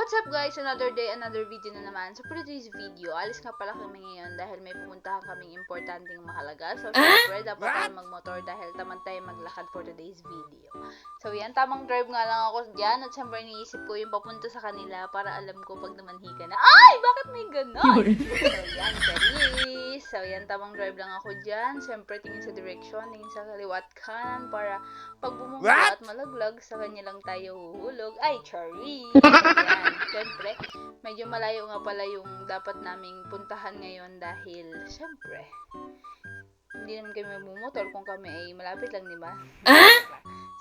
What's up guys? Another day, another video na naman. So for today's video, alis nga pala kami ngayon dahil may pupuntahan kaming importanteng mahalaga. So syempre, dapat tayo magmotor dahil tamad tayo maglakad for today's video. So yan, tamang drive nga lang ako dyan at syempre iniisip ko yung papunta sa kanila para alam ko pag namanhi ka na. Ay! Bakit may ganon? So yan, Charis. So yan, tamang drive lang ako dyan. Syempre tingin sa direction, tingin sa kaliwat kanan para pag bumunggo at malaglag, sa kanya lang tayo huhulog. Ay, Charis! Yan, syempre, medyo malayo nga pala yung dapat naming puntahan ngayon dahil, syempre, hindi naman kami magmumotor kung kami ay malapit lang, di ba?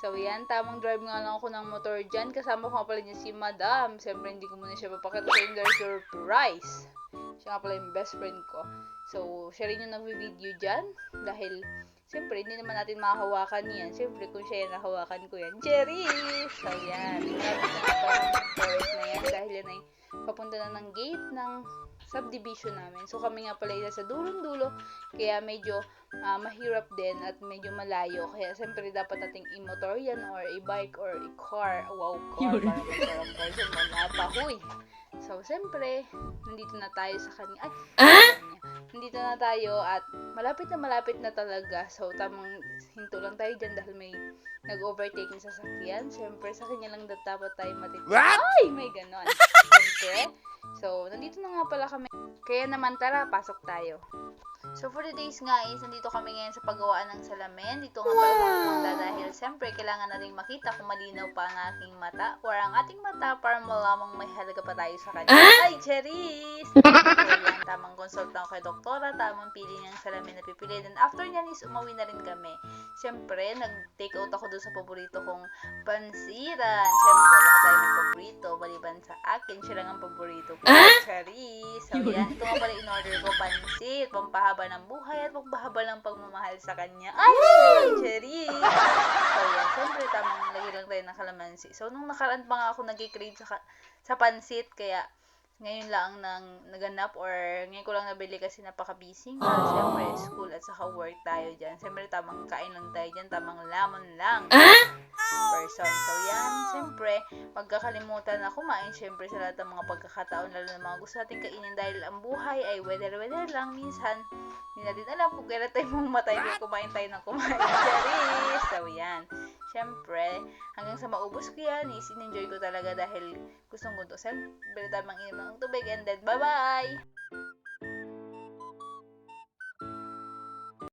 So, yan, tamang drive nga lang ako ng motor dyan. Kasama ko nga pala niya si Madam. Syempre, hindi ko muna siya papakita sa inyo dahil surprise. Siya nga pala yung best friend ko. So, siya rin yung nag-video dyan dahil siyempre, hindi naman natin mahahawakan yan. Siyempre, kung siya yan, nahawakan ko yan. Cherry! So, yan. Forest na yan dahil yan ay papunta na ng gate ng subdivision namin. So, kami nga pala isa sa dulong-dulo. Kaya medyo mahirap din at medyo malayo. Kaya, siyempre, dapat nating i-motor yan or i-bike or i-car. Wow, car. Parang magkaroon person mo na pahuy. So, siyempre, nandito na tayo sa kanya. Nandito na tayo at malapit na talaga. So, tamang hinto lang tayo dyan dahil may nag-overtake na sasakyan. Siyempre, sa kanya lang dapat tayo matitig. Ay! May ganon. Siyempre. So, nandito na nga pala kami. Kaya naman, tara, pasok tayo. So, for today's nga is, nandito kami ngayon sa paggawaan ng salamin. Dito nga pala pumunta dahil siyempre, kailangan nating makita kung malinaw pa ang aking mata or ang ating mata para malamang may halaga pa tayo sa kanya. Ay, Cheris! So, yan, tamang consult lang kay doktora, tamang pili ng salamin na pipili. Then, after nyan is, umuwi na rin kami. Siyempre, nag-take out ako doon sa paborito kong pansiran. Siyempre, lahat tayo may paborito. Maliban sa akin, siya lang ang paborito ko. Cheris! So, yan, ito nga pala in-order ko, pansit, pampahaba ng buhay at pampahaba ng pagmamahal sa kanya. Ay, Cheris! So, yan, siyempre, tamang lagi lang tayo ng kalamansi. So, nung nakaraan pa nga ako nag-crave sa pansit, kaya ngayon lang naganap or ngayon ko lang nabili kasi napaka-busy nga. Siyempre, school at saka work tayo dyan. Siyempre, tamang kain lang tayo dyan. Tamang lamon lang. Person. So, yan. Siyempre, magkakalimutan na kumain. Siyempre, sa lahat ng mga pagkakataon, lalo na mga gusto natin kainin dahil ang buhay ay weather-weather lang. Minsan, hindi natin alam kung kailan tayo mamatay kung kumain tayo ng kumain. Charis! So, yan. Siyempre, hanggang sa maubos ko yan, in-enjoy ko talaga dahil gustong ko to. Siyempre, tamang inom ng tubig and then, bye-bye!